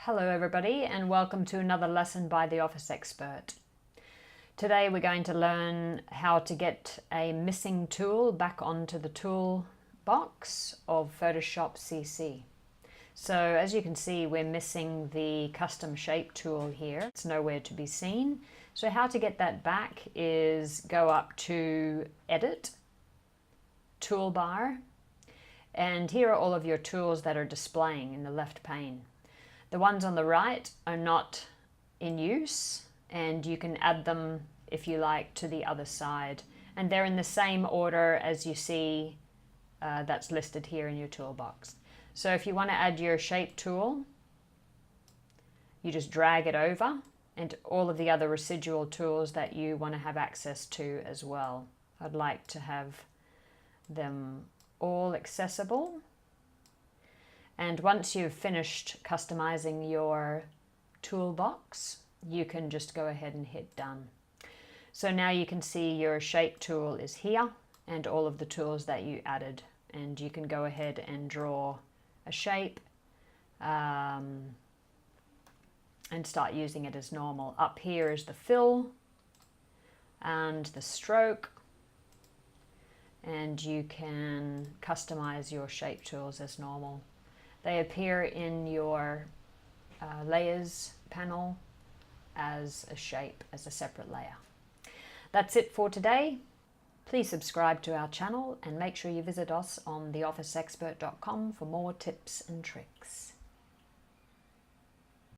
Hello everybody and welcome to another lesson by The Office Expert. Today we're going to learn how to get a missing tool back onto the toolbox of Photoshop CC. So as you can see, we're missing the custom shape tool here. It's nowhere to be seen. So how to get that back is go up to Edit, Toolbar, and here are all of your tools that are displaying in the left pane. The ones on the right are not in use, and you can add them if you like to the other side, and they're in the same order as you see that's listed here in your toolbox. So if you want to add your shape tool, you just drag it over, and all of the other residual tools that you want to have access to as well. I'd like to have them all accessible. And once you've finished customizing your toolbox, you can just go ahead and hit done. So now you can see your shape tool is here and all of the tools that you added, and you can go ahead and draw a shape and start using it as normal. Up here is the fill and the stroke, and you can customize your shape tools as normal. They appear in your layers panel as a shape, as a separate layer. That's it for today. Please subscribe to our channel and make sure you visit us on theofficeexpert.com for more tips and tricks.